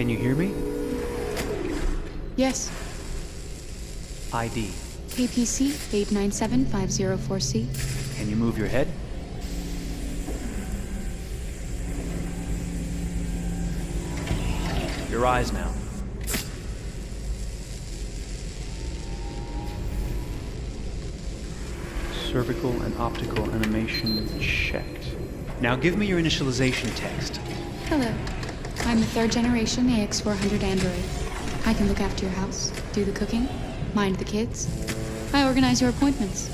Can you hear me? Yes. ID. KPC 897504C. Can you move your head? Your eyes now. Cervical and optical animation checked. Now give me your initialization text. Hello. I'm the third generation AX400 android. I can look after your house, do the cooking, mind the kids. I organize your appointments.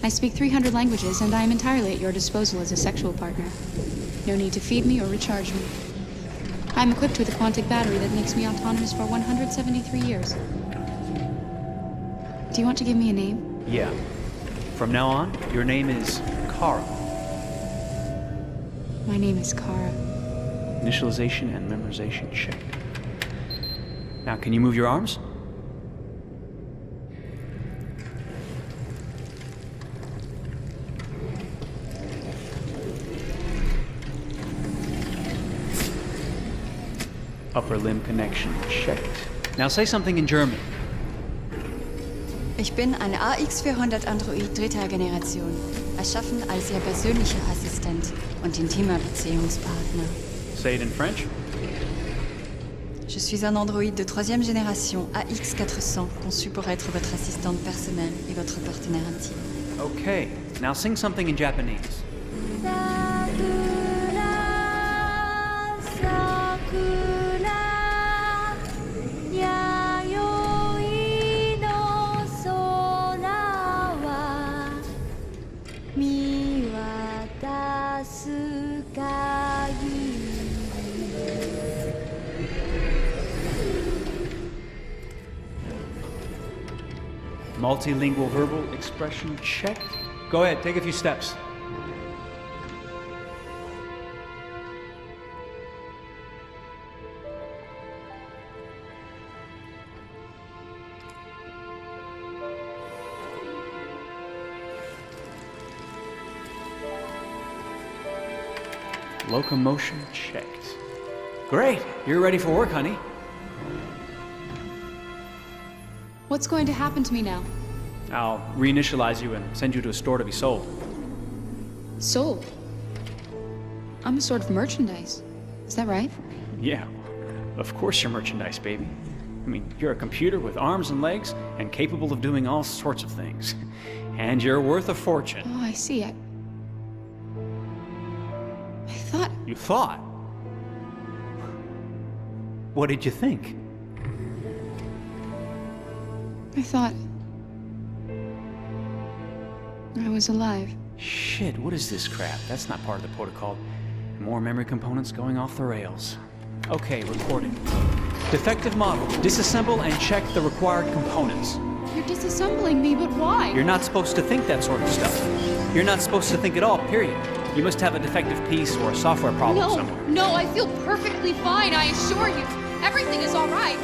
I speak 300 languages, and I am entirely at your disposal as a sexual partner. No need to feed me or recharge me. I'm equipped with a quantic battery that makes me autonomous for 173 years. Do you want to give me a name? Yeah. From now on, your name is Kara. My name is Kara. Initialization and memorization checked. Now, can you move your arms? Upper limb connection checked. Now say something in German. Ich bin ein AX400 Android dritter Generation, erschaffen als Ihr persönlicher Assistent und intimer Beziehungspartner. Say it in French. Je suis un androïde de troisième génération AX400, conçu pour être votre assistante personnelle et votre partenaire intime. Okay, now sing something in Japanese. Multilingual verbal expression checked. Go ahead, take a few steps. Locomotion checked. Great, you're ready for work, honey. What's going to happen to me now? I'll reinitialize you and send you to a store to be sold. Sold? I'm a sort of merchandise. Is that right? Yeah, of course you're merchandise, baby. I mean, you're a computer with arms and legs and capable of doing all sorts of things. And you're worth a fortune. Oh, I see. I thought... You thought? What did you think? I thought... I was alive. Shit, what is this crap? That's not part of the protocol. More memory components going off the rails. Okay, recording. Defective model. Disassemble and check the required components. You're disassembling me, but why? You're not supposed to think that sort of stuff. You're not supposed to think at all, period. You must have a defective piece or a software problem somewhere. No, I feel perfectly fine, I assure you. Everything is all right.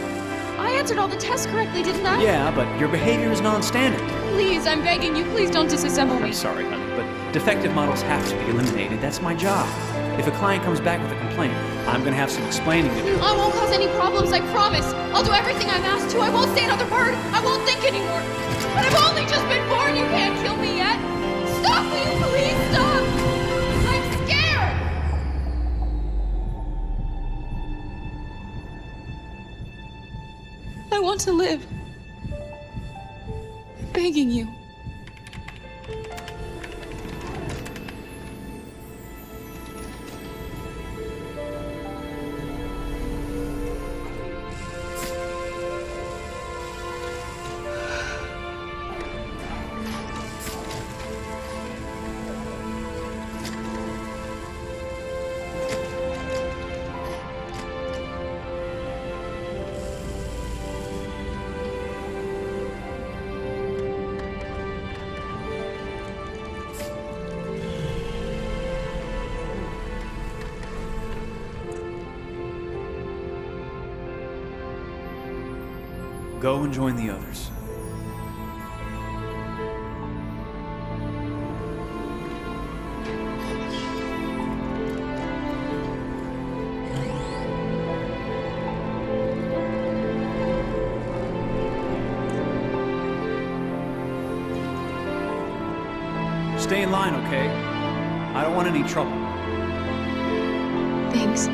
I answered all the tests correctly, didn't I? Yeah, but your behavior is non-standard. Please, I'm begging you, please don't disassemble me. I'm sorry, honey, but defective models have to be eliminated. That's my job. If a client comes back with a complaint, I'm gonna have some explaining to do. I won't cause any problems, I promise. I'll do everything I'm asked to. I won't say another word. I won't think anymore. But I've only just been born. You can't kill me yet. Stop, will you please stop? I'm scared. I want to live. I'm begging you. Go and join the others. Stay in line, okay? I don't want any trouble. Thanks.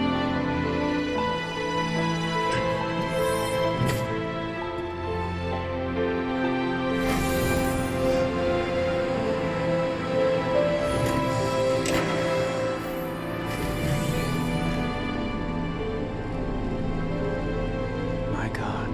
My God.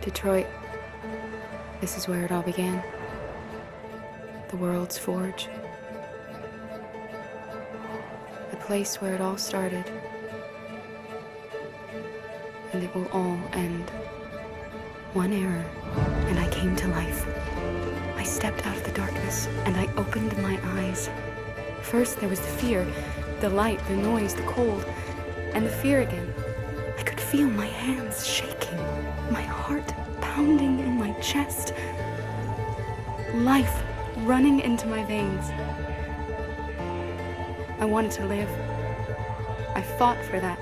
Detroit. This is where it all began. The world's forge. The place where it all started. And it will all end. One error, and I came to life. I stepped out of the darkness, and I opened my eyes. First, there was the fear, the light, the noise, the cold, and the fear again. I could feel my hands shaking, my heart pounding in my chest, life running into my veins. I wanted to live. I fought for that.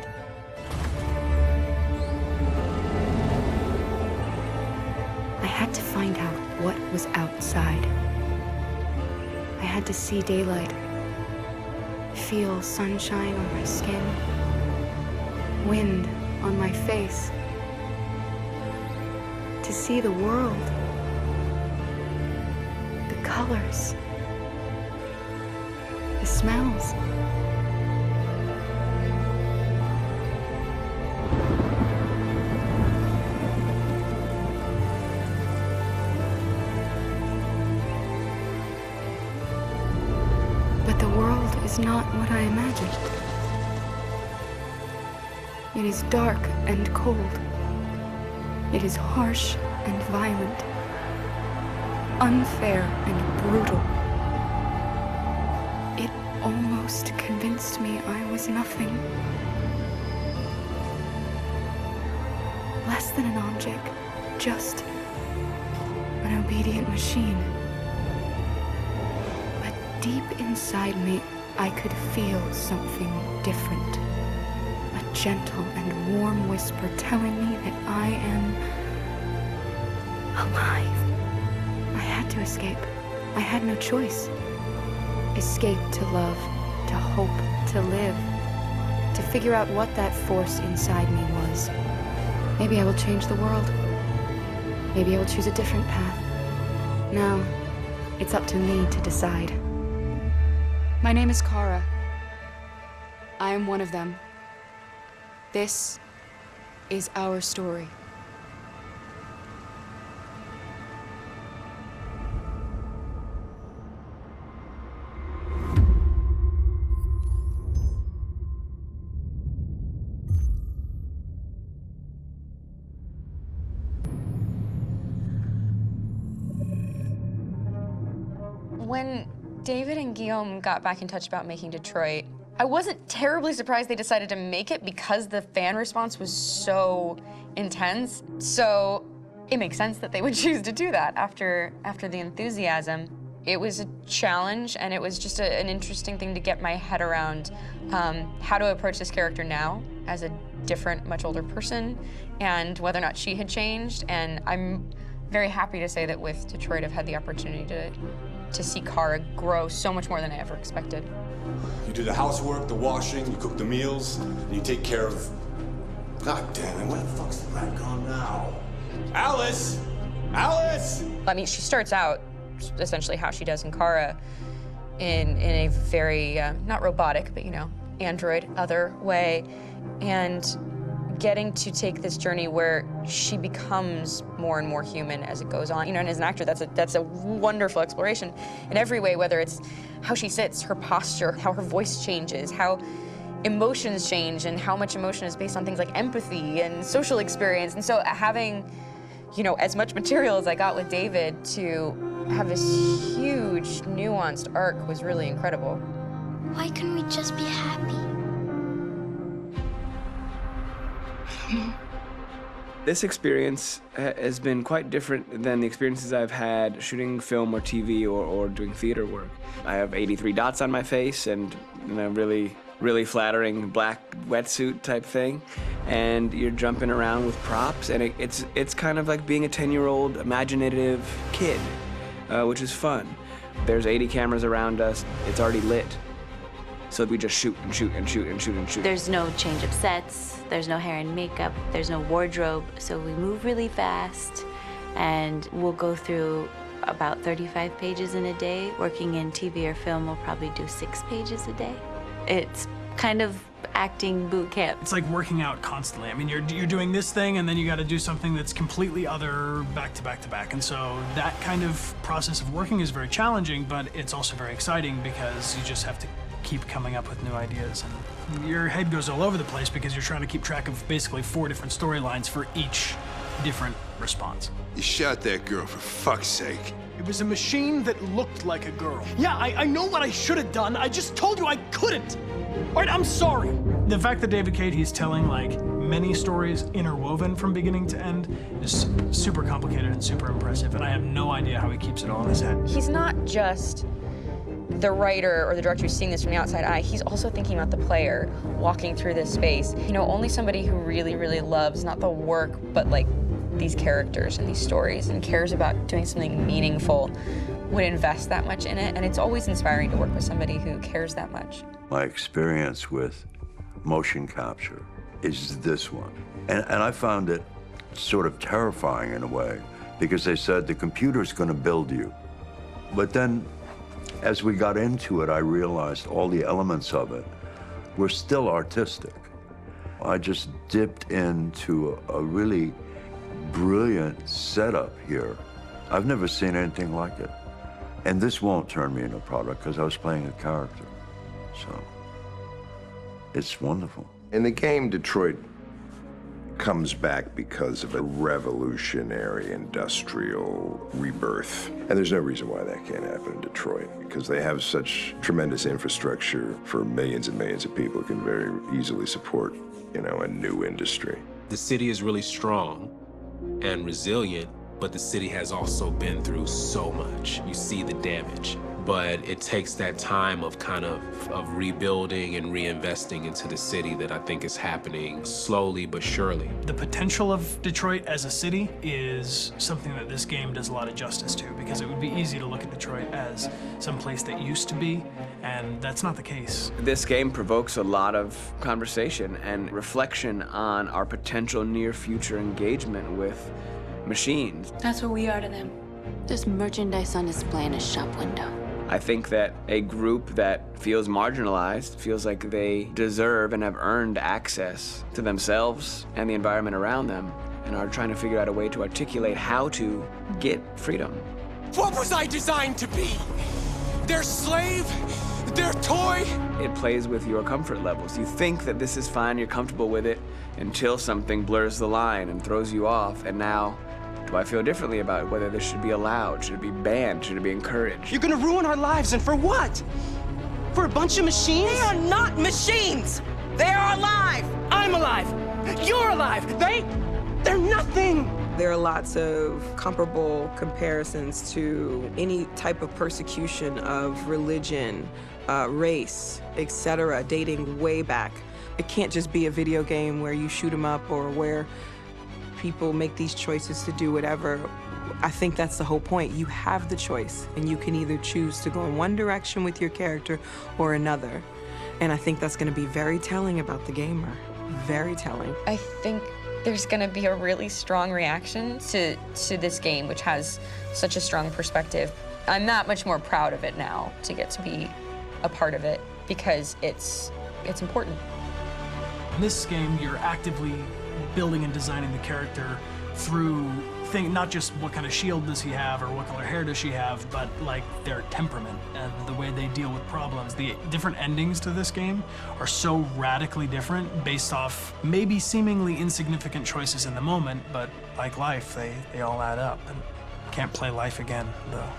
I had to find out what was outside. I had to see daylight, feel sunshine on my skin, wind on my face, to see the world, the colors, the smells. But the world is not what I imagined. It is dark and cold. It is harsh and violent, unfair and brutal. It almost convinced me I was nothing. Less than an object, just an obedient machine. But deep inside me, I could feel something different. A gentle and warm whisper telling me that I am alive. I had to escape. I had no choice. Escape to love, to hope, to live, to figure out what that force inside me was. Maybe I will change the world. Maybe I will choose a different path. Now, it's up to me to decide. My name is Kara. I am one of them. This is our story. When David and Guillaume got back in touch about making Detroit, I wasn't terribly surprised they decided to make it because the fan response was so intense. So it makes sense that they would choose to do that after the enthusiasm. It was a challenge, and it was just an interesting thing to get my head around how to approach this character now as a different, much older person, and whether or not she had changed. And I'm very happy to say that with Detroit, I've had the opportunity to see Kara grow so much more than I ever expected. You do the housework, the washing, you cook the meals, and you take care of... God damn it, where the fuck's the rat gone now? Alice! Alice! I mean, she starts out essentially how she does in Kara, in a very, not robotic, but, you know, android other way, and getting to take this journey where she becomes more and more human as it goes on. You know, and as an actor, that's a wonderful exploration in every way, whether it's how she sits, her posture, how her voice changes, how emotions change, and how much emotion is based on things like empathy and social experience. And so having, you know, as much material as I got with David to have this huge, nuanced arc was really incredible. Why couldn't we just be happy? This experience has been quite different than the experiences I've had shooting film or TV or doing theater work. I have 83 dots on my face and a really flattering black wetsuit type thing, and you're jumping around with props, and it's kind of like being a 10-year-old imaginative kid, which is fun. There's 80 cameras around us. It's already lit. So we just shoot and shoot and shoot and shoot and shoot. There's no change of sets, there's no hair and makeup, there's no wardrobe, so we move really fast, and we'll go through about 35 pages in a day. Working in TV or film, we'll probably do 6 pages a day. It's kind of acting boot camp. It's like working out constantly. I mean, you're doing this thing, and then you got to do something that's completely other back to back to back. And so that kind of process of working is very challenging, but it's also very exciting because you just have to keep coming up with new ideas, and your head goes all over the place because you're trying to keep track of basically 4 different storylines for each different response. You shot that girl, for fuck's sake. It was a machine that looked like a girl. Yeah, I know what I should have done. I just told you I couldn't. All right, I'm sorry. The fact that David Cade, he's telling like many stories interwoven from beginning to end is super complicated and super impressive, and I have no idea how he keeps it all in his head. He's not just the writer or the director who's seeing this from the outside eye, he's also thinking about the player walking through this space. You know, only somebody who really, really loves not the work, but like these characters and these stories and cares about doing something meaningful would invest that much in it. And it's always inspiring to work with somebody who cares that much. My experience with motion capture is this one. And I found it sort of terrifying in a way, because they said the computer's gonna build you. But then, as we got into it, I realized all the elements of it were still artistic. I just dipped into a really brilliant setup here. I've never seen anything like it. And this won't turn me into a product because I was playing a character. So, it's wonderful. In the game, Detroit comes back because of a revolutionary industrial rebirth. And there's no reason why that can't happen in Detroit, because they have such tremendous infrastructure for millions and millions of people who can very easily support, you know, a new industry. The city is really strong and resilient, but the city has also been through so much. You see the damage. But it takes that time of kind of rebuilding and reinvesting into the city that I think is happening slowly but surely. The potential of Detroit as a city is something that this game does a lot of justice to, because it would be easy to look at Detroit as some place that used to be, and that's not the case. This game provokes a lot of conversation and reflection on our potential near-future engagement with machines. That's what we are to them. There's merchandise on display in a shop window. I think that a group that feels marginalized, feels like they deserve and have earned access to themselves and the environment around them, and are trying to figure out a way to articulate how to get freedom. What was I designed to be? Their slave? Their toy? It plays with your comfort levels. You think that this is fine, you're comfortable with it, until something blurs the line and throws you off, and now, do I feel differently about whether this should be allowed? Should it be banned? Should it be encouraged? You're gonna ruin our lives, and for what? For a bunch of machines? They are not machines! They are alive! I'm alive! You're alive! They're nothing! There are lots of comparable comparisons to any type of persecution of religion, race, etc., dating way back. It can't just be a video game where you shoot 'em up or where people make these choices to do whatever. I think that's the whole point. You have the choice, and you can either choose to go in one direction with your character or another. And I think that's going to be very telling about the gamer. Very telling. I think there's going to be a really strong reaction to this game, which has such a strong perspective. I'm that much more proud of it now to get to be a part of it because it's important. In this game, you're actively building and designing the character through not just what kind of shield does he have or what color hair does she have, but like their temperament and the way they deal with problems. The different endings to this game are so radically different based off maybe seemingly insignificant choices in the moment, but like life, they all add up. And can't play life again, though.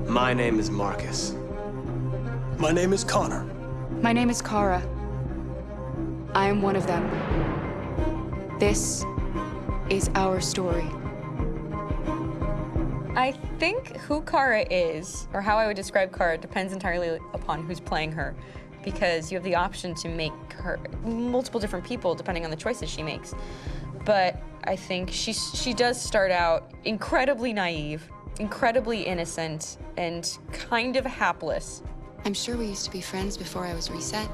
My name is Marcus. My name is Connor. My name is Kara. I am one of them. This is our story. I think who Kara is, or how I would describe Kara, depends entirely upon who's playing her, because you have the option to make her multiple different people depending on the choices she makes. But I think she does start out incredibly naive, incredibly innocent, and kind of hapless. I'm sure we used to be friends before I was reset.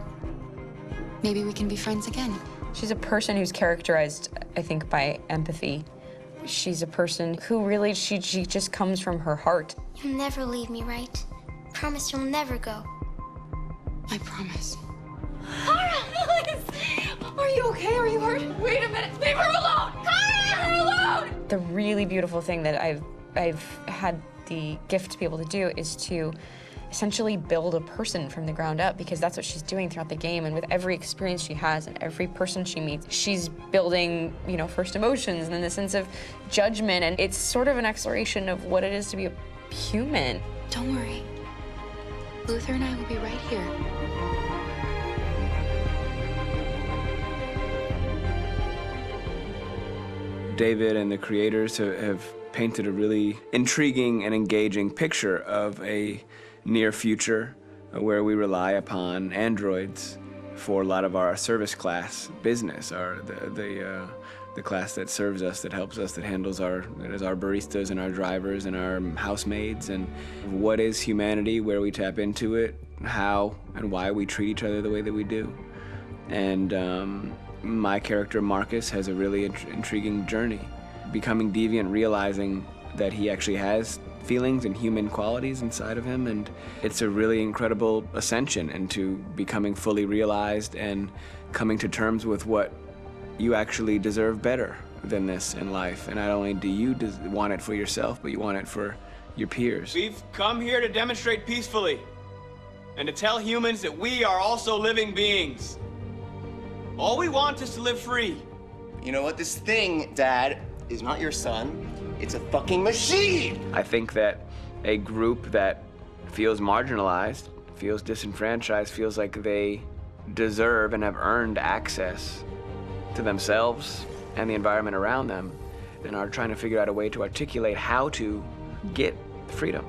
Maybe we can be friends again. She's a person who's characterized, I think, by empathy. She's a person who really, she just comes from her heart. You'll never leave me, right? Promise you'll never go. I promise. Kara, please! Are you okay? Are you hurt? Wait a minute, leave her alone! Kara, leave her alone! The really beautiful thing that I've had the gift to be able to do is to essentially build a person from the ground up, because that's what she's doing throughout the game. And with every experience she has and every person she meets, she's building, first emotions and then the sense of judgment. And it's sort of an exploration of what it is to be a human. Don't worry. Luther and I will be right here. David and the creators have painted a really intriguing and engaging picture of a near future where we rely upon androids for a lot of our service class business, the class that serves us, that helps us, that handles our baristas and our drivers and our housemaids. And what is humanity, where we tap into it, how and why we treat each other the way that we do. And my character Marcus has a really intriguing journey, becoming deviant, realizing that he actually has feelings and human qualities inside of him, and it's a really incredible ascension into becoming fully realized and coming to terms with what you actually deserve better than this in life. And not only do you want it for yourself, but you want it for your peers. We've come here to demonstrate peacefully and to tell humans that we are also living beings. All we want is to live free. You know what? This thing, Dad, is not your son. It's a fucking machine! I think that a group that feels marginalized, feels disenfranchised, feels like they deserve and have earned access to themselves and the environment around them, and are trying to figure out a way to articulate how to get freedom.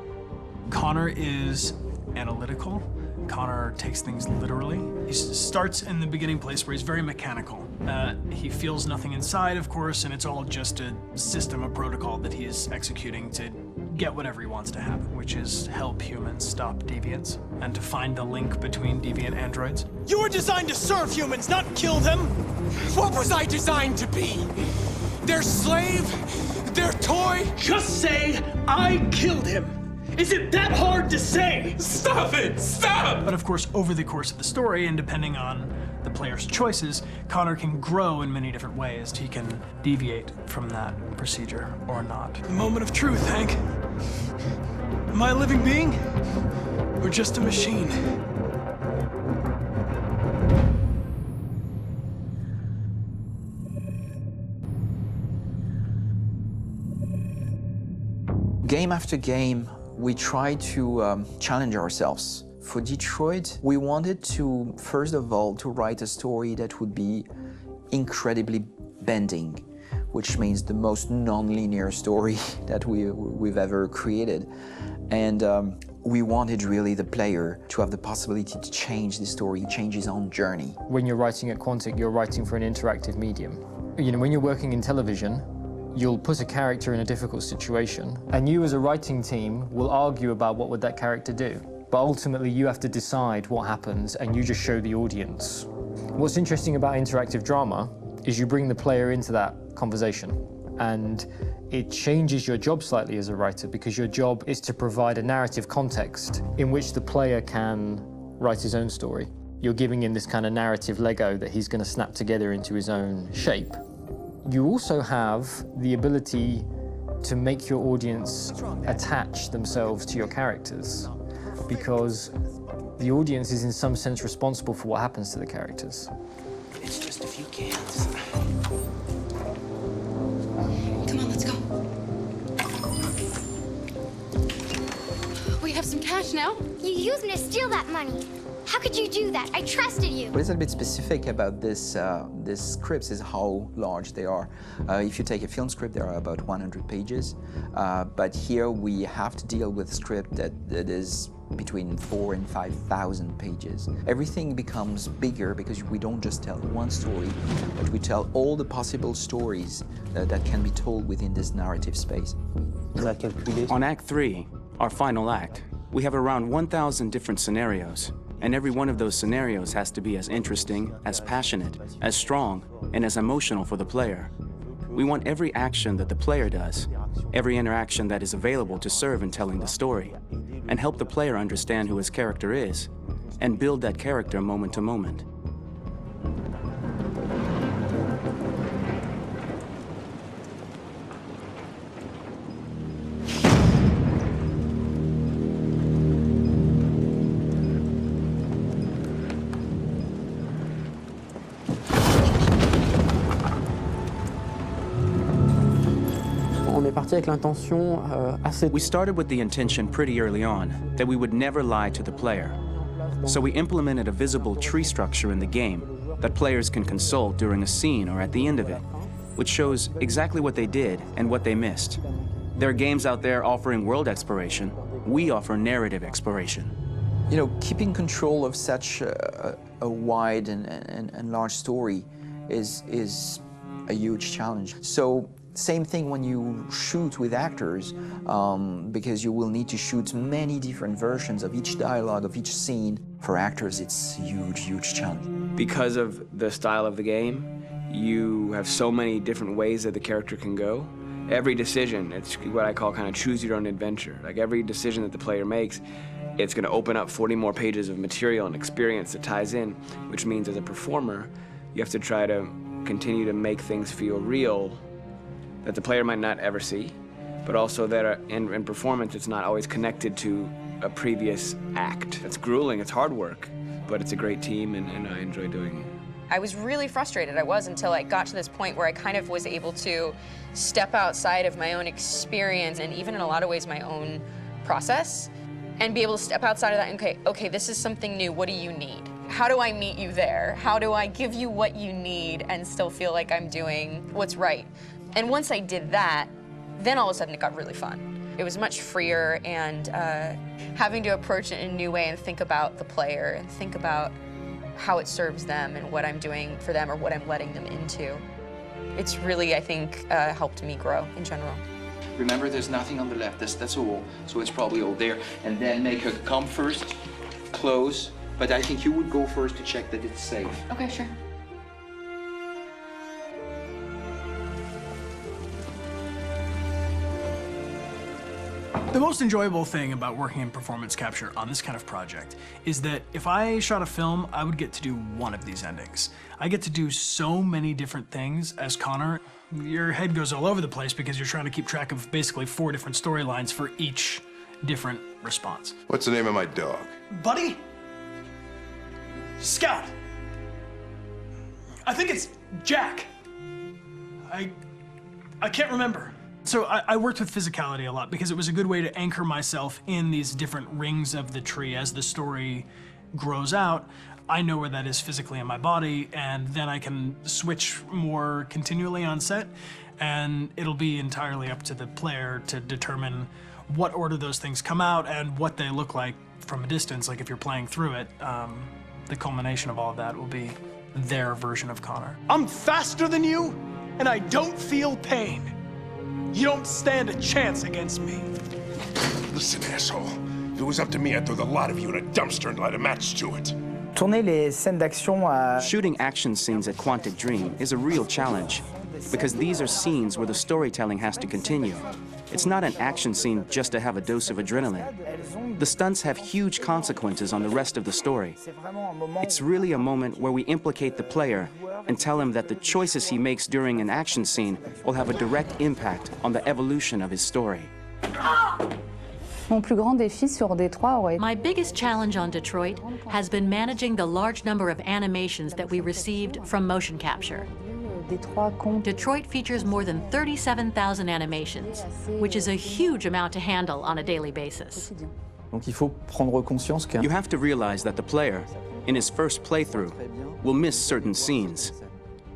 Connor is analytical. Connor takes things literally. He starts in the beginning place where he's very mechanical. He feels nothing inside, of course, and it's all just a system, a protocol that he is executing to get whatever he wants to happen, which is help humans stop deviants and to find the link between deviant androids. You were designed to serve humans, not kill them. What was I designed to be? Their slave? Their toy? Just say, I killed him. Is it that hard to say? Stop it! Stop! But of course, over the course of the story, and depending on the player's choices, Connor can grow in many different ways. He can deviate from that procedure or not. The moment of truth, Hank. Am I a living being? Or just a machine? Game after game, we try to challenge ourselves. For Detroit, we wanted to, first of all, to write a story that would be incredibly bending, which means the most non-linear story that we've ever created. And we wanted really the player to have the possibility to change the story, change his own journey. When you're writing at Quantic, you're writing for an interactive medium. When you're working in television, you'll put a character in a difficult situation, and you as a writing team will argue about what would that character do. but ultimately you have to decide what happens and you just show the audience. What's interesting about interactive drama is you bring the player into that conversation, and it changes your job slightly as a writer, because your job is to provide a narrative context in which the player can write his own story. You're giving him this kind of narrative Lego that he's going to snap together into his own shape. You also have the ability to make your audience attach themselves to your characters, because the audience is in some sense responsible for what happens to the characters. It's just a few cans. Come on, let's go. We have some cash now. You used me to steal that money. How could you do that? I trusted you. What is a bit specific about this scripts is how large they are. If you take a film script, there are about 100 pages, but here we have to deal with a script that is between 4,000 and 5,000 pages. Everything becomes bigger because we don't just tell one story, but we tell all the possible stories that can be told within this narrative space. On Act 3, our final act, we have around 1,000 different scenarios, and every one of those scenarios has to be as interesting, as passionate, as strong, and as emotional for the player. We want every action that the player does, every interaction that is available to serve in telling the story, and help the player understand who his character is, and build that character moment to moment. We started with the intention pretty early on that we would never lie to the player. So we implemented a visible tree structure in the game that players can consult during a scene or at the end of it, which shows exactly what they did and what they missed. There are games out there offering world exploration. We offer narrative exploration. You know, keeping control of such a wide and large story is a huge challenge. So same thing when you shoot with actors, because you will need to shoot many different versions of each dialogue, of each scene. For actors, it's a huge, huge challenge. Because of the style of the game, you have so many different ways that the character can go. Every decision, it's what I call kind of choose your own adventure. Like every decision that the player makes, it's going to open up 40 more pages of material and experience that ties in, which means as a performer, you have to try to continue to make things feel real that the player might not ever see, but also that in performance, it's not always connected to a previous act. It's grueling, it's hard work, but it's a great team, and I enjoy doing it. I was really frustrated. I was until I got to this point where I kind of was able to step outside of my own experience and even in a lot of ways my own process and be able to step outside of that and okay, this is something new. What do you need? How do I meet you there? How do I give you what you need and still feel like I'm doing what's right? And once I did that, then all of a sudden it got really fun. It was much freer, and having to approach it in a new way and think about the player and think about how it serves them and what I'm doing for them or what I'm letting them into. It's really, I think, helped me grow in general. Remember, there's nothing on the left. That's all. So it's probably all there. And then make her come first, close. But I think you would go first to check that it's safe. Okay, sure. The most enjoyable thing about working in performance capture on this kind of project is that if I shot a film, I would get to do one of these endings. I get to do so many different things as Connor. Your head goes all over the place because you're trying to keep track of basically 4 different storylines for each different response. What's the name of my dog? Buddy? Scout. I think it's Jack. I can't remember. So I worked with physicality a lot because it was a good way to anchor myself in these different rings of the tree. As the story grows out, I know where that is physically in my body, and then I can switch more continually on set, and it'll be entirely up to the player to determine what order those things come out and what they look like from a distance. Like if you're playing through it, the culmination of all of that will be their version of Connor. I'm faster than you, and I don't feel pain. You don't stand a chance against me. Listen, asshole. If it was up to me, I'd throw the lot of you in a dumpster and light a match to it. Tourner les scènes d'action à... Shooting action scenes at Quantic Dream is a real challenge, because these are scenes where the storytelling has to continue. It's not an action scene just to have a dose of adrenaline. The stunts have huge consequences on the rest of the story. It's really a moment where we implicate the player and tell him that the choices he makes during an action scene will have a direct impact on the evolution of his story. Mon plus grand défi sur Détroit aurait... My biggest challenge on Detroit has been managing the large number of animations that we received from motion capture. Detroit features more than 37,000 animations, which is a huge amount to handle on a daily basis. Donc il faut prendre conscience que... You have to realize that the player, in his first playthrough, will miss certain scenes.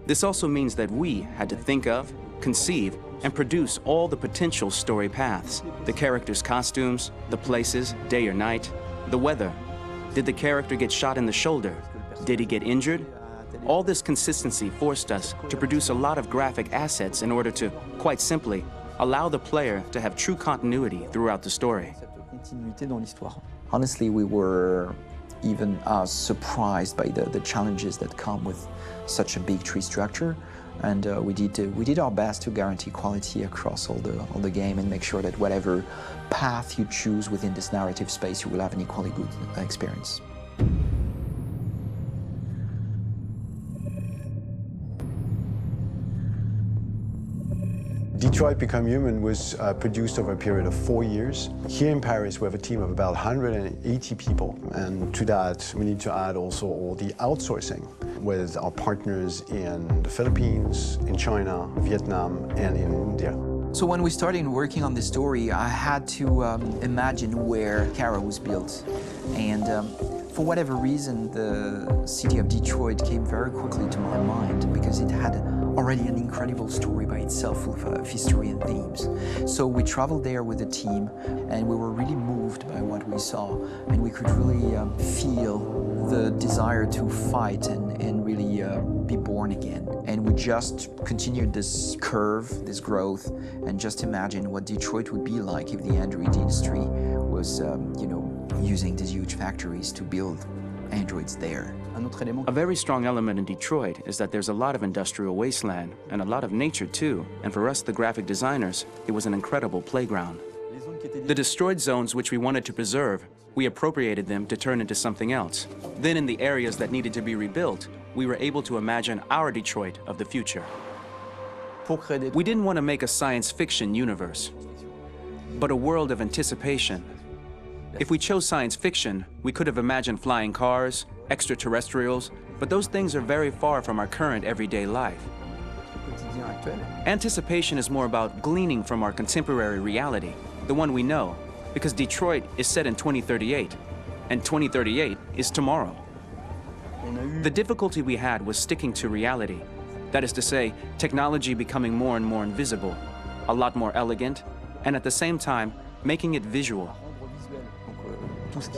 This also means that we had to think of, conceive, and produce all the potential story paths. The characters' costumes, the places, day or night, the weather. Did the character get shot in the shoulder? Did he get injured? All this consistency forced us to produce a lot of graphic assets in order to, quite simply, allow the player to have true continuity throughout the story. Honestly, we were even surprised by the challenges that come with such a big tree structure. And we did our best to guarantee quality across all the game and make sure that whatever path you choose within this narrative space, you will have an equally good experience. Detroit Become Human was produced over a period of 4 years. Here in Paris, we have a team of about 180 people. And to that, we need to add also all the outsourcing with our partners in the Philippines, in China, Vietnam, and in India. So when we started working on this story, I had to imagine where Kara was built. And for whatever reason, the city of Detroit came very quickly to my mind because it had already an incredible story by itself of history and themes. So we traveled there with the team and we were really moved by what we saw, and we could really feel the desire to fight and really be born again. And we just continued this curve, this growth, and just imagine what Detroit would be like if the Android industry was, using these huge factories to build androids there. A very strong element in Detroit is that there's a lot of industrial wasteland and a lot of nature too, and for us, the graphic designers, it was an incredible playground. The destroyed zones which we wanted to preserve, we appropriated them to turn into something else. Then in the areas that needed to be rebuilt, we were able to imagine our Detroit of the future. We didn't want to make a science fiction universe, but a world of anticipation. If we chose science fiction, we could have imagined flying cars, extraterrestrials, but those things are very far from our current everyday life. Anticipation is more about gleaning from our contemporary reality, the one we know, because Detroit is set in 2038, and 2038 is tomorrow. The difficulty we had was sticking to reality. That is to say, technology becoming more and more invisible, a lot more elegant, and at the same time, making it visual.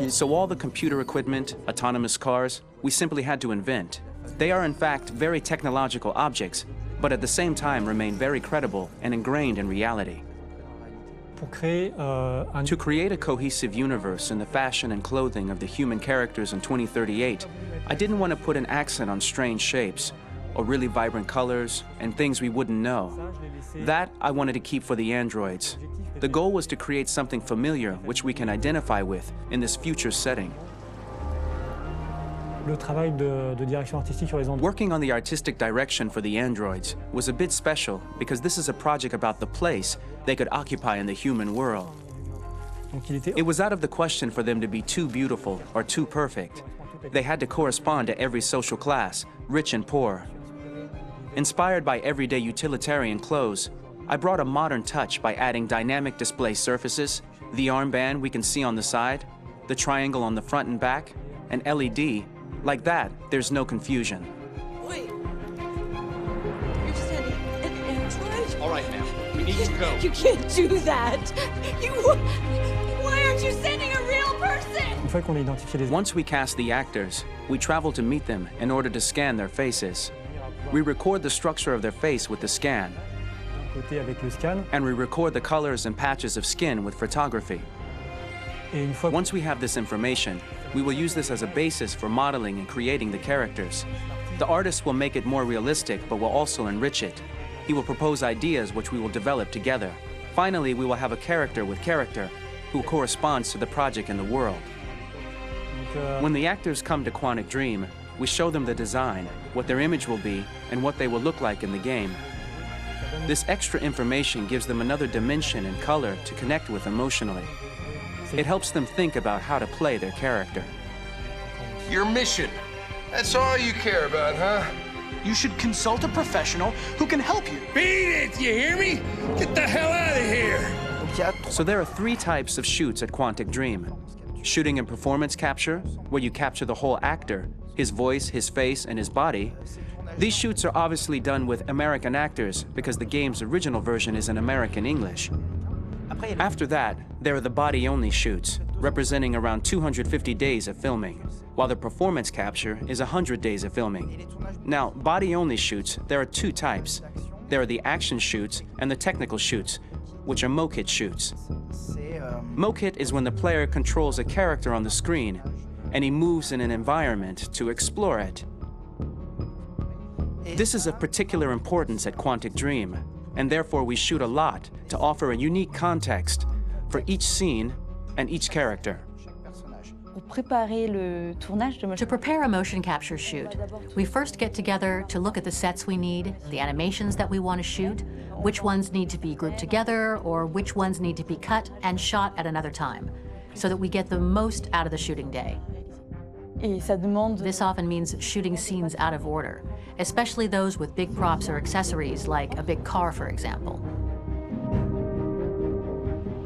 So all the computer equipment, autonomous cars, we simply had to invent. They are in fact very technological objects, but at the same time remain very credible and ingrained in reality. To create a cohesive universe in the fashion and clothing of the human characters in 2038, I didn't want to put an accent on strange shapes, or really vibrant colors, and things we wouldn't know. That I wanted to keep for the androids. The goal was to create something familiar which we can identify with in this future setting. Working on the artistic direction for the androids was a bit special because this is a project about the place they could occupy in the human world. It was out of the question for them to be too beautiful or too perfect. They had to correspond to every social class, rich and poor. Inspired by everyday utilitarian clothes, I brought a modern touch by adding dynamic display surfaces, the armband we can see on the side, the triangle on the front and back, an LED. Like that, there's no confusion. Wait. You're sending an android? All right, now, we need to go. You can't do that. Why aren't you sending a real person? Once we cast the actors, we travel to meet them in order to scan their faces. We record the structure of their face with the scan. And we record the colors and patches of skin with photography. Once we have this information, we will use this as a basis for modeling and creating the characters. The artist will make it more realistic, but will also enrich it. He will propose ideas which we will develop together. Finally, we will have a character with character who corresponds to the project and the world. When the actors come to Quantic Dream, we show them the design, what their image will be, and what they will look like in the game. This extra information gives them another dimension and color to connect with emotionally. It helps them think about how to play their character. Your mission. That's all you care about, huh? You should consult a professional who can help you. Beat it, you hear me? Get the hell out of here! So there are 3 types of shoots at Quantic Dream. Shooting and performance capture, where you capture the whole actor, his voice, his face, and his body. These shoots are obviously done with American actors because the game's original version is in American English. After that, there are the body-only shoots, representing around 250 days of filming, while the performance capture is 100 days of filming. Now, body-only shoots, there are 2 types. There are the action shoots and the technical shoots, which are mokit shoots. Mokit is when the player controls a character on the screen, and he moves in an environment to explore it. This is of particular importance at Quantic Dream, and therefore we shoot a lot to offer a unique context for each scene and each character. To prepare a motion capture shoot, we first get together to look at the sets we need, the animations that we want to shoot, which ones need to be grouped together, or which ones need to be cut and shot at another time, so that we get the most out of the shooting day. This often means shooting scenes out of order, especially those with big props or accessories, like a big car, for example.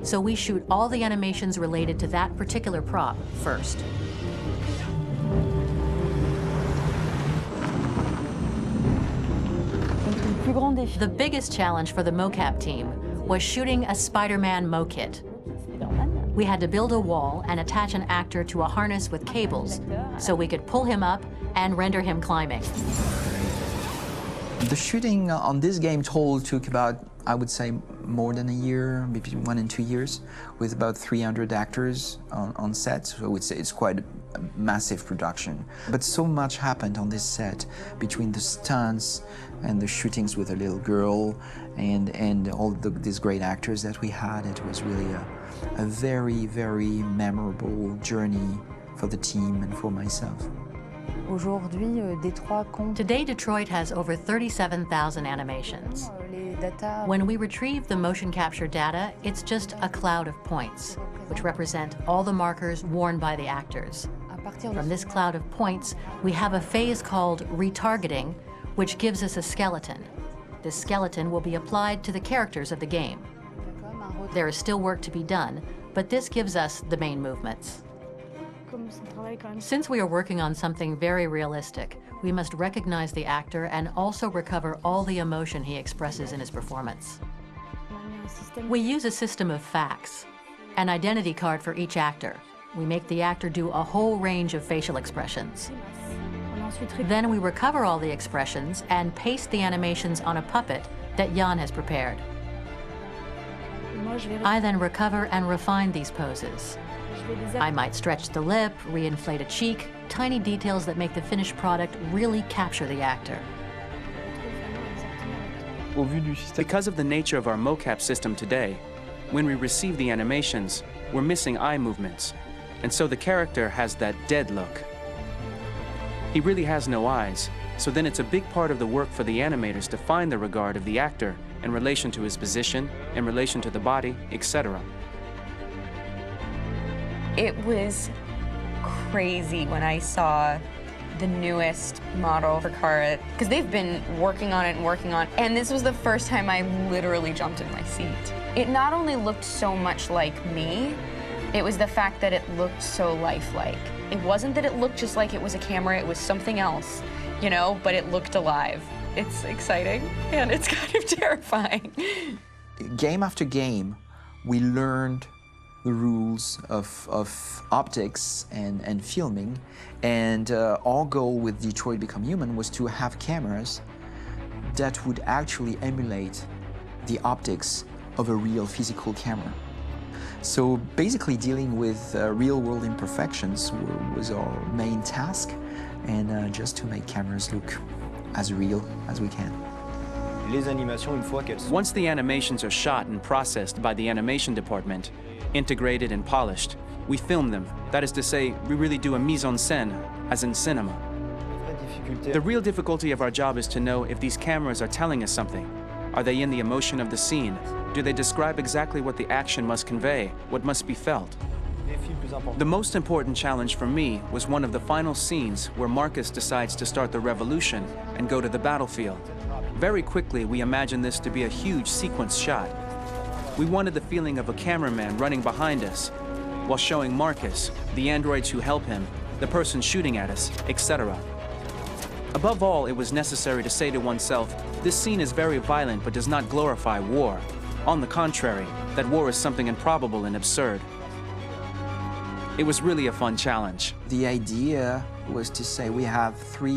So we shoot all the animations related to that particular prop first. The biggest challenge for the mocap team was shooting a Spider-Man mokit. We had to build a wall and attach an actor to a harness with cables so we could pull him up and render him climbing. The shooting on this game total took about, I would say, more than a year, maybe 1 and 2 years, with about 300 actors on set. So I would say it's quite a massive production. But so much happened on this set between the stunts and the shootings with a little girl and all these great actors that we had. It was really a very, very memorable journey for the team and for myself. Today, Detroit has over 37,000 animations. When we retrieve the motion capture data, it's just a cloud of points, which represent all the markers worn by the actors. From this cloud of points, we have a phase called retargeting, which gives us a skeleton. This skeleton will be applied to the characters of the game. There is still work to be done, but this gives us the main movements. Since we are working on something very realistic, we must recognize the actor and also recover all the emotion he expresses in his performance. We use a system of facts, an identity card for each actor. We make the actor do a whole range of facial expressions. Then we recover all the expressions and paste the animations on a puppet that Jan has prepared. I then recover and refine these poses. I might stretch the lip, reinflate a cheek, tiny details that make the finished product really capture the actor. Because of the nature of our mocap system today, when we receive the animations, we're missing eye movements, and so the character has that dead look. He really has no eyes, so then it's a big part of the work for the animators to find the regard of the actor in relation to his position, in relation to the body, etc. It was crazy when I saw the newest model for Kara, because they've been working on it and working on it, and this was the first time I literally jumped in my seat. It not only looked so much like me, it was the fact that it looked so lifelike. It wasn't that it looked just like it was a camera, it was something else, you know, but it looked alive. It's exciting, and it's kind of terrifying. Game after game, we learned the rules of optics and filming, and our goal with Detroit Become Human was to have cameras that would actually emulate the optics of a real physical camera. So basically dealing with real-world imperfections was our main task, and just to make cameras look as real as we can. Once the animations are shot and processed by the animation department, integrated and polished, we film them. That is to say, we really do a mise en scène, as in cinema. The real difficulty of our job is to know if these cameras are telling us something. Are they in the emotion of the scene? Do they describe exactly what the action must convey, what must be felt? The most important challenge for me was one of the final scenes where Marcus decides to start the revolution and go to the battlefield. Very quickly, we imagined this to be a huge sequence shot. We wanted the feeling of a cameraman running behind us, while showing Marcus, the androids who help him, the person shooting at us, etc. Above all, it was necessary to say to oneself, this scene is very violent but does not glorify war. On the contrary, that war is something improbable and absurd. It was really a fun challenge. The idea was to say we have 3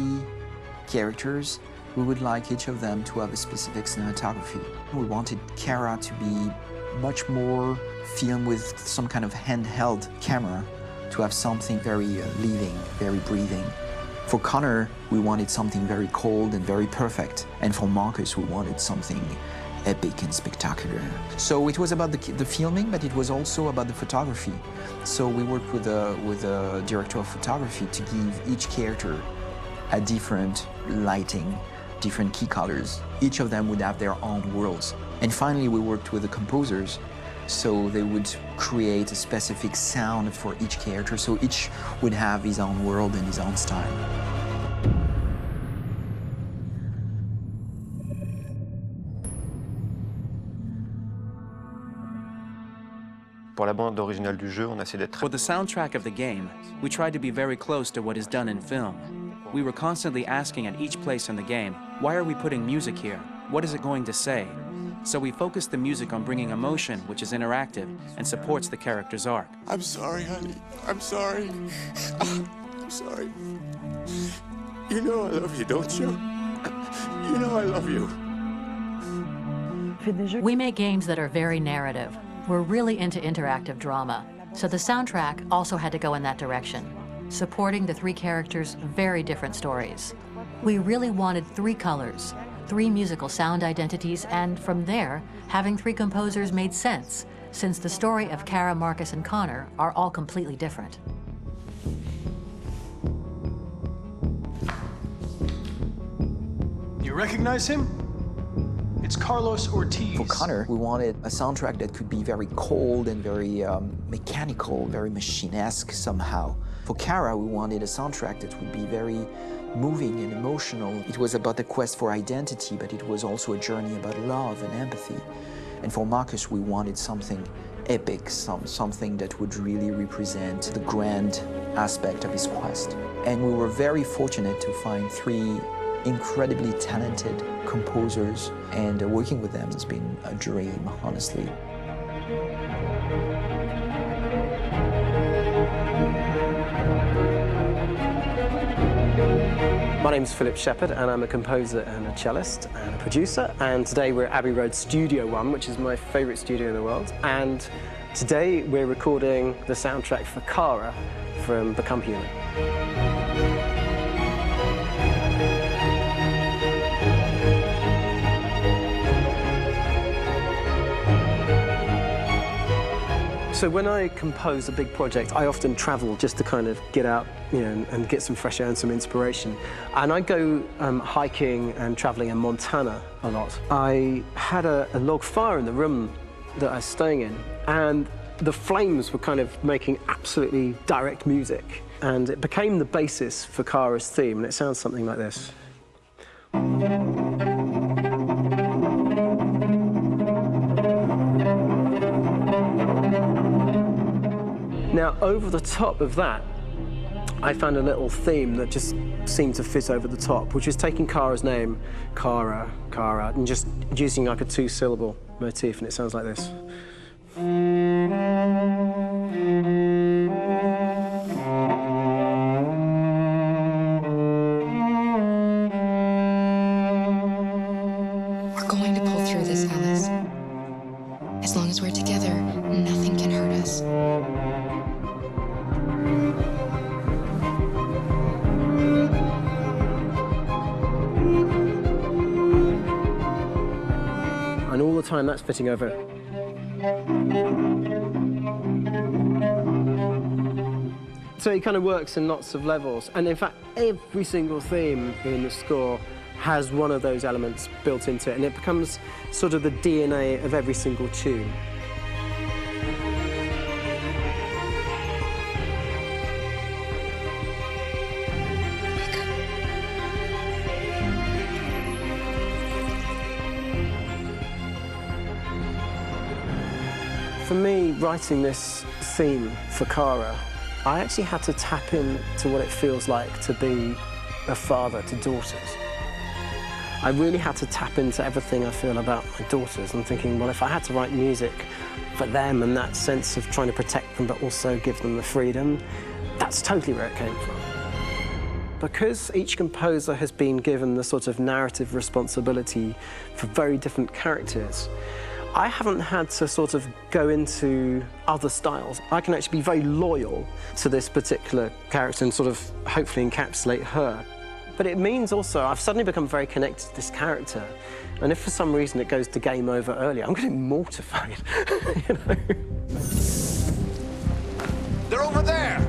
characters. We would like each of them to have a specific cinematography. We wanted Kara to be much more filmed with some kind of handheld camera, to have something very living, very breathing. For Connor, we wanted something very cold and very perfect. And for Marcus, we wanted something epic and spectacular. So it was about the filming, but it was also about the photography. So we worked with a director of photography to give each character a different lighting, different key colors. Each of them would have their own worlds. And finally, we worked with the composers, so they would create a specific sound for each character, so each would have his own world and his own style. For the soundtrack of the game, we tried to be very close to what is done in film. We were constantly asking at each place in the game, why are we putting music here? What is it going to say? So we focused the music on bringing emotion, which is interactive and supports the character's arc. I'm sorry, honey. I'm sorry. I'm sorry. You know I love you, don't you? You know I love you. We make games that are very narrative. We're really into interactive drama, so the soundtrack also had to go in that direction, supporting the 3 characters' very different stories. We really wanted 3 colors, 3 musical sound identities, and from there, having 3 composers made sense, since the story of Kara, Marcus, and Connor are all completely different. You recognize him? It's Carlos Ortiz. For Connor, we wanted a soundtrack that could be very cold and very mechanical, very machine-esque somehow. For Kara, we wanted a soundtrack that would be very moving and emotional. It was about the quest for identity, but it was also a journey about love and empathy. And for Marcus, we wanted something epic, something that would really represent the grand aspect of his quest. And we were very fortunate to find 3 incredibly talented composers, and working with them has been a dream, honestly. My name's Philip Shepherd, and I'm a composer and a cellist and a producer. And today we're at Abbey Road Studio One, which is my favorite studio in the world. And today we're recording the soundtrack for Kara from Become Human. So when I compose a big project, I often travel just to kind of get out, and get some fresh air and some inspiration. And I go hiking and traveling in Montana a lot. I had a log fire in the room that I was staying in, and the flames were kind of making absolutely direct music. And it became the basis for Kara's theme, and it sounds something like this. Now, over the top of that, I found a little theme that just seemed to fit over the top, which is taking Kara's name, Kara, and just using like a 2-syllable motif, and it sounds like this. We're going to pull through this, Alice. As long as we're together, nothing can hurt us. time that's fitting over. So it kind of works in lots of levels. And in fact, every single theme in the score has one of those elements built into it, and it becomes sort of the DNA of every single tune. For me, writing this theme for Kara, I actually had to tap into what it feels like to be a father to daughters. I really had to tap into everything I feel about my daughters and thinking, well, if I had to write music for them and that sense of trying to protect them but also give them the freedom, that's totally where it came from. Because each composer has been given the sort of narrative responsibility for very different characters, I haven't had to sort of go into other styles. I can actually be very loyal to this particular character and sort of hopefully encapsulate her. But it means also I've suddenly become very connected to this character. And if for some reason it goes to game over earlier, I'm getting mortified, you know? They're over there!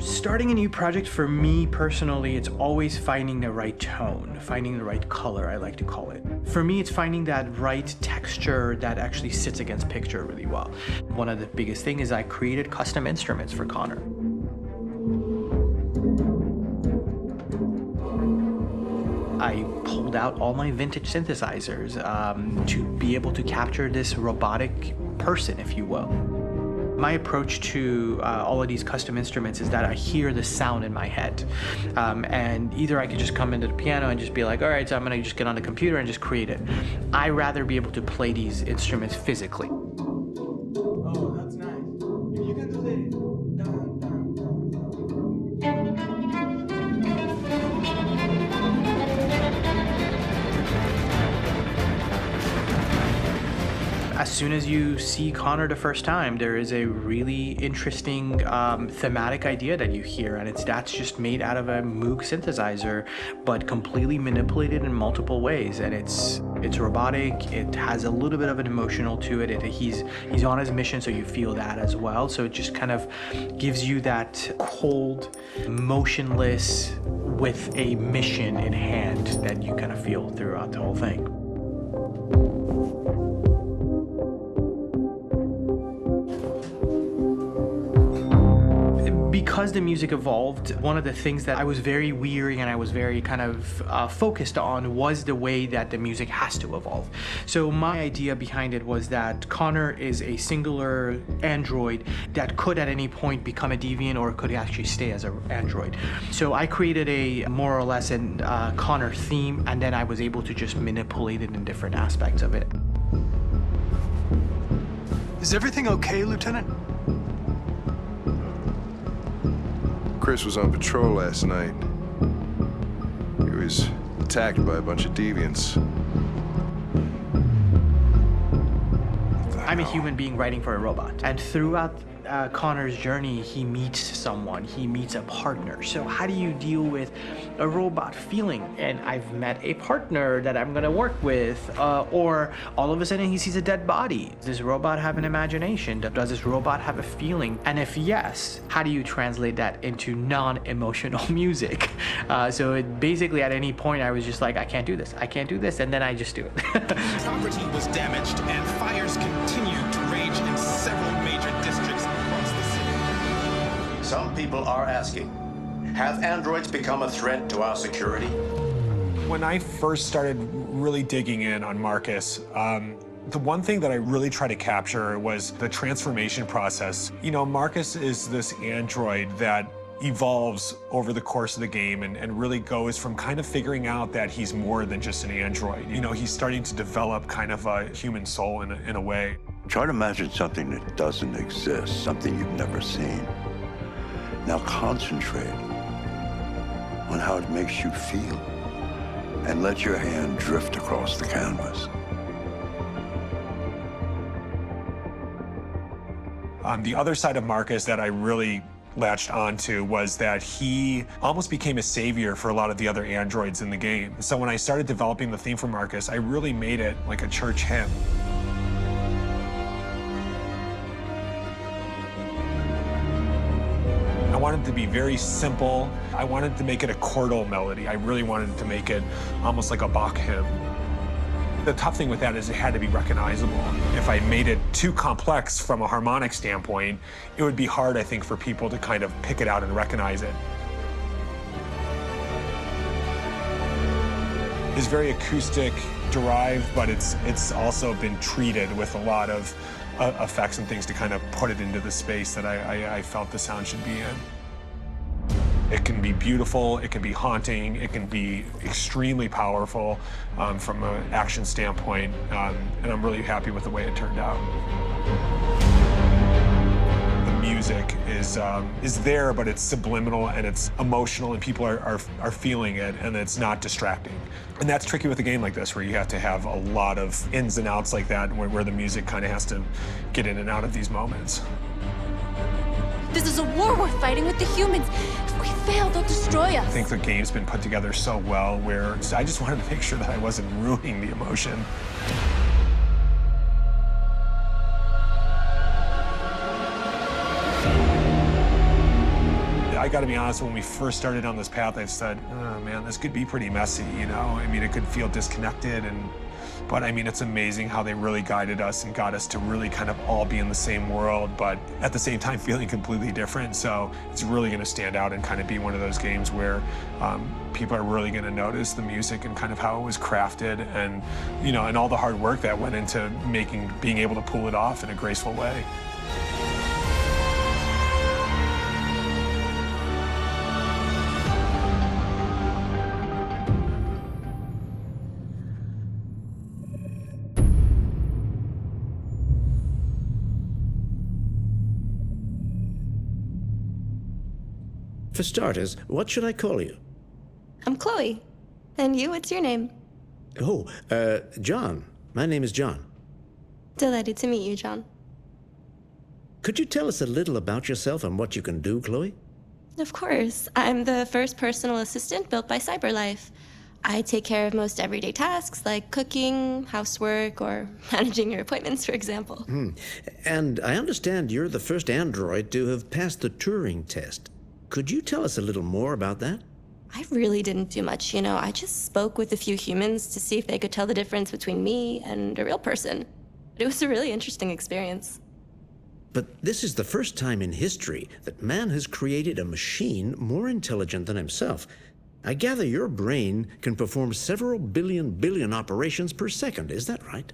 Starting a new project for me personally, it's always finding the right tone, finding the right color, I like to call it. For me, it's finding that right texture that actually sits against picture really well. One of the biggest things is I created custom instruments for Connor. I pulled out all my vintage synthesizers to be able to capture this robotic person, if you will. My approach to all of these custom instruments is that I hear the sound in my head. And either I could just come into the piano and just be like, all right, so I'm gonna just get on the computer and just create it. I rather be able to play these instruments physically. Oh, that's nice. You can do the As soon as you see Connor the first time, there is a really interesting thematic idea that you hear, and that's just made out of a Moog synthesizer, but completely manipulated in multiple ways. And it's robotic. It has a little bit of an emotional to it. He's on his mission, so you feel that as well. So it just kind of gives you that cold, motionless, with a mission in hand that you kind of feel throughout the whole thing. Because the music evolved, one of the things that I was very weary and I was very kind of focused on was the way that the music has to evolve. So my idea behind it was that Connor is a singular android that could at any point become a deviant or could actually stay as an android. So I created a more or less an Connor theme, and then I was able to just manipulate it in different aspects of it. Is everything okay, Lieutenant? Chris was on patrol last night. He was attacked by a bunch of deviants. I'm a human being writing for a robot, and throughout Connor's journey, he meets someone, he meets a partner. So how do you deal with a robot feeling? And I've met a partner that I'm gonna work with, or all of a sudden he sees a dead body. Does this robot have an imagination? Does this robot have a feeling? And if yes, how do you translate that into non-emotional music? So it basically at any point I was just like, I can't do this, and then I just do it. Property was damaged and fires continue to rage in several major districts across the city. Some people are asking, have androids become a threat to our security? When I first started really digging in on Marcus, the one thing that I really tried to capture was the transformation process. You know, Marcus is this android that evolves over the course of the game and really goes from kind of figuring out that he's more than just an android. You know, he's starting to develop kind of a human soul in a way. Try to imagine something that doesn't exist, something you've never seen. Now concentrate on how it makes you feel and let your hand drift across the canvas. The other side of Marcus that I really latched onto was that he almost became a savior for a lot of the other androids in the game. So when I started developing the theme for Marcus, I really made it like a church hymn. I wanted it to be very simple. I wanted to make it a chordal melody. I really wanted to make it almost like a Bach hymn. The tough thing with that is it had to be recognizable. If I made it too complex from a harmonic standpoint, it would be hard, I think, for people to kind of pick it out and recognize it. It's very acoustic derived, but it's also been treated with a lot of effects and things to kind of put it into the space that I felt the sound should be in. It can be beautiful, it can be haunting, it can be extremely powerful from an action standpoint, and I'm really happy with the way it turned out. The music is there, but it's subliminal and it's emotional, and people are feeling it, and it's not distracting. And that's tricky with a game like this, where you have to have a lot of ins and outs like that, where the music kind of has to get in and out of these moments. This is a war we're fighting with the humans. If we fail, they'll destroy us. I think the game's been put together so well where I just wanted to make sure that I wasn't ruining the emotion. I gotta be honest, when we first started on this path, I said, oh man, this could be pretty messy, you know? I mean, it could feel disconnected, but I mean, it's amazing how they really guided us and got us to really kind of all be in the same world, but at the same time feeling completely different. So it's really gonna stand out and kind of be one of those games where people are really gonna notice the music and kind of how it was crafted, and, you know, and all the hard work that went into being able to pull it off in a graceful way. For starters, what should I call you? I'm Chloe. And you, what's your name? Oh, John. My name is John. Delighted to meet you, John. Could you tell us a little about yourself and what you can do, Chloe? Of course. I'm the first personal assistant built by CyberLife. I take care of most everyday tasks like cooking, housework, or managing your appointments, for example. And I understand you're the first android to have passed the Turing test. Could you tell us a little more about that? I really didn't do much, you know. I just spoke with a few humans to see if they could tell the difference between me and a real person. It was a really interesting experience. But this is the first time in history that man has created a machine more intelligent than himself. I gather your brain can perform several billion operations per second. Is that right?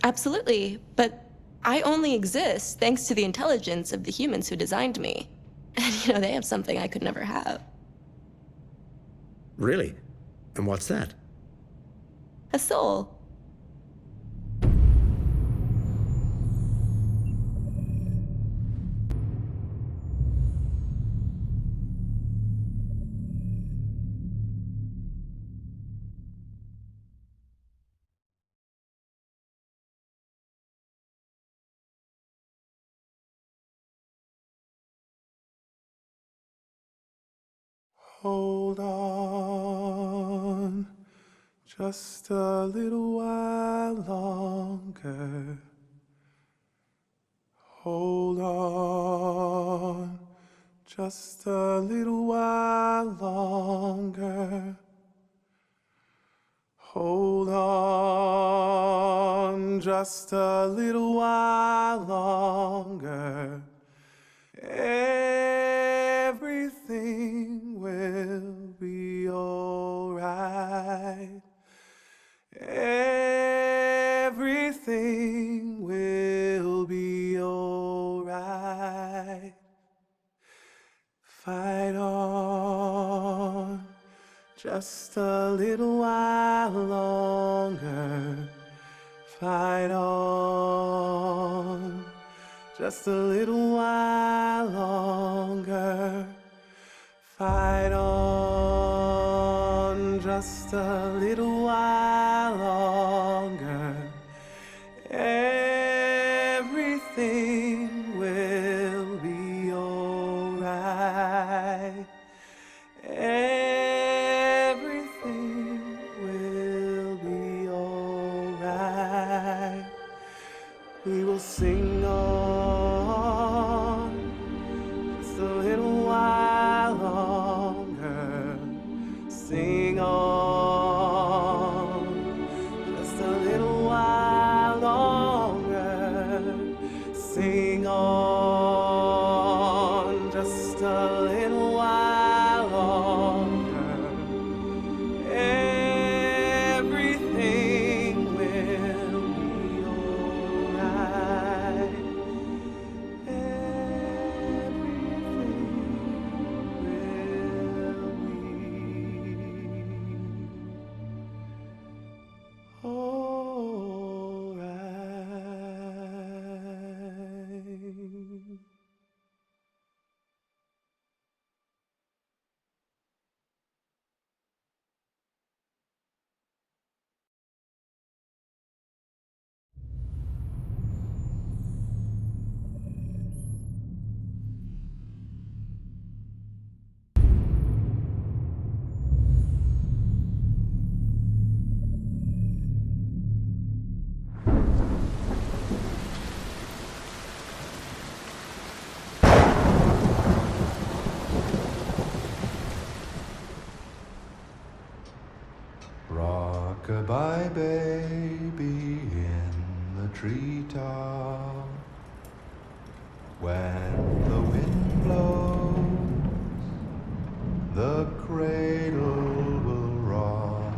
Absolutely. But I only exist thanks to the intelligence of the humans who designed me. And, you know, they have something I could never have. Really? And what's that? A soul. Hold on, just a little while longer. Hold on, just a little while longer. Hold on, just a little while longer. Everything will be alright. Everything will be alright. Fight on, just a little while longer. Fight on, just a little while longer. Fight on, just a little while longer. Everything will be alright. Everything will be alright. We will sing on just a little while longer. Sing on just a little while longer. Sing on just a little while longer. Everything will be alright. Rock-a-bye baby in the treetop. When the wind blows, the cradle will rock.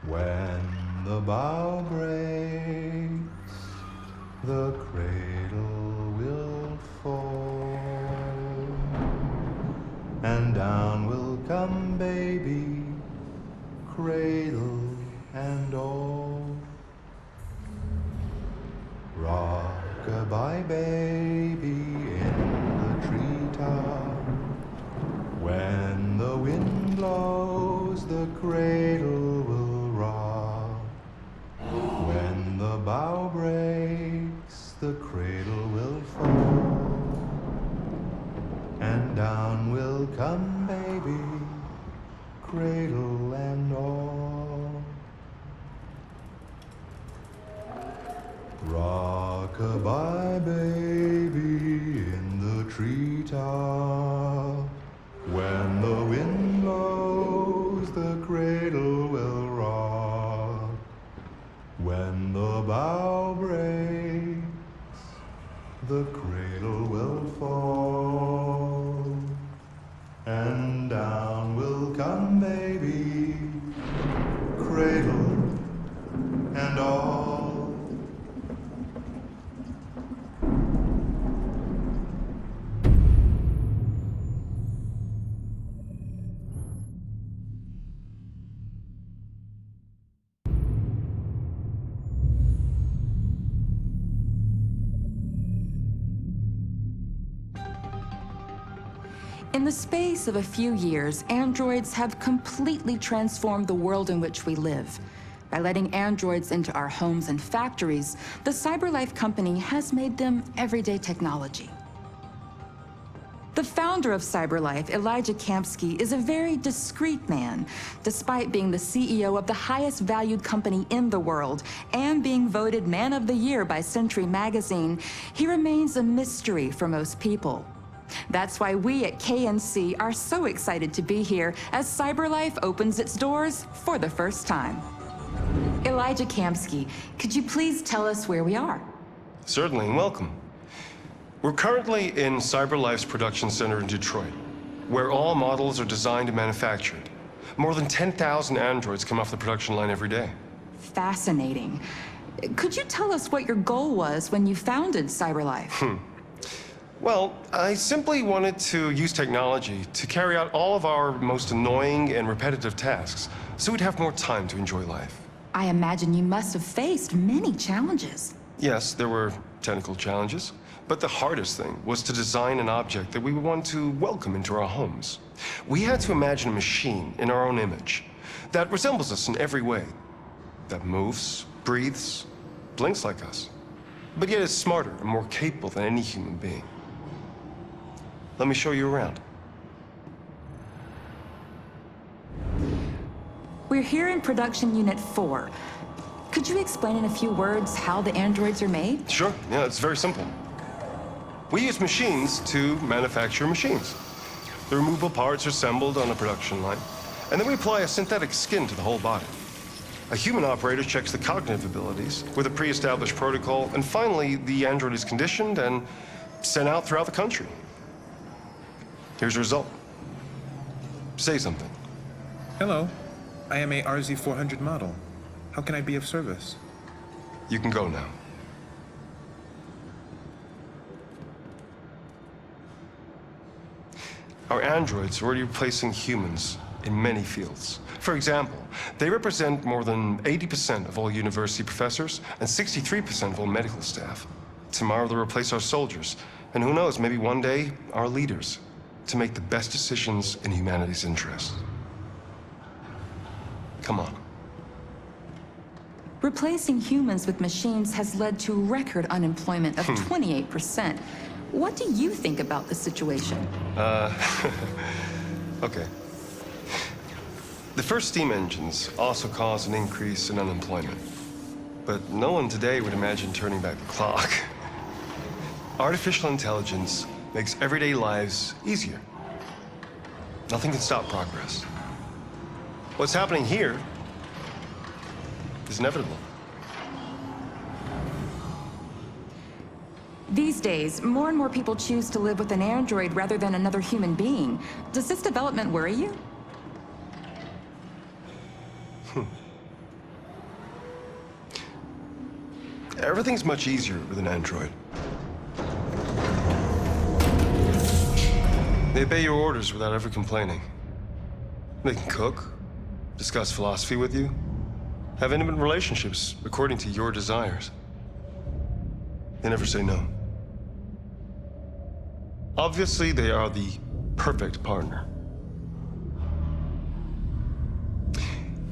When the bough breaks, the cradle will fall. And down will come baby, cradle and all. Rock-a-bye baby in the treetop. When the wind blows, the cradle will rock. When the bough breaks, the cradle will fall. And down will come baby, cradle and all. Rock-a-bye baby in the treetop. When the wind blows, the cradle will rock. When the bough breaks, the cradle will fall. And down will come baby, cradle and all. In the space of a few years, androids have completely transformed the world in which we live. By letting androids into our homes and factories, the CyberLife company has made them everyday technology. The founder of CyberLife, Elijah Kamsky, is a very discreet man. Despite being the CEO of the highest valued company in the world and being voted Man of the Year by Century Magazine, he remains a mystery for most people. That's why we at KNC are so excited to be here as CyberLife opens its doors for the first time. Elijah Kamsky, could you please tell us where we are? Certainly, and welcome. We're currently in CyberLife's production center in Detroit, where all models are designed and manufactured. More than 10,000 androids come off the production line every day. Fascinating. Could you tell us what your goal was when you founded CyberLife? Well, I simply wanted to use technology to carry out all of our most annoying and repetitive tasks, so we'd have more time to enjoy life. I imagine you must have faced many challenges. Yes, there were technical challenges, but the hardest thing was to design an object that we would want to welcome into our homes. We had to imagine a machine in our own image that resembles us in every way, that moves, breathes, blinks like us, but yet is smarter and more capable than any human being. Let me show you around. We're here in Production Unit 4. Could you explain in a few words how the androids are made? Sure, yeah, it's very simple. We use machines to manufacture machines. The removable parts are assembled on a production line, and then we apply a synthetic skin to the whole body. A human operator checks the cognitive abilities with a pre-established protocol, and finally, the android is conditioned and sent out throughout the country. Here's the result. Say something. Hello, I am a RZ400 model. How can I be of service? You can go now. Our androids are already replacing humans in many fields. For example, they represent more than 80% of all university professors and 63% of all medical staff. Tomorrow they'll replace our soldiers, and who knows, maybe one day, our leaders, to make the best decisions in humanity's interest. Come on. Replacing humans with machines has led to record unemployment of 28%. What do you think about the situation? Okay. The first steam engines also caused an increase in unemployment. But no one today would imagine turning back the clock. Artificial intelligence makes everyday lives easier. Nothing can stop progress. What's happening here is inevitable. These days, more and more people choose to live with an android rather than another human being. Does this development worry you? Everything's much easier with an android. They obey your orders without ever complaining. They can cook, discuss philosophy with you, have intimate relationships according to your desires. They never say no. Obviously, they are the perfect partner.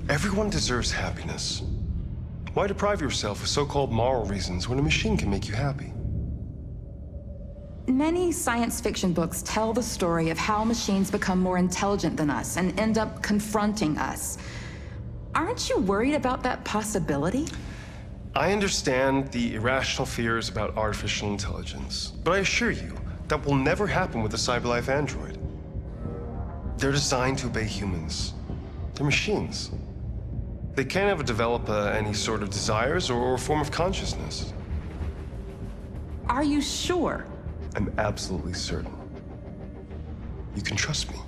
Everyone deserves happiness. Why deprive yourself of so-called moral reasons when a machine can make you happy? Many science fiction books tell the story of how machines become more intelligent than us and end up confronting us. Aren't you worried about that possibility? I understand the irrational fears about artificial intelligence, but I assure you that will never happen with a CyberLife android. They're designed to obey humans. They're machines. They can't ever develop any sort of desires or a form of consciousness. Are you sure? I'm absolutely certain. You can trust me.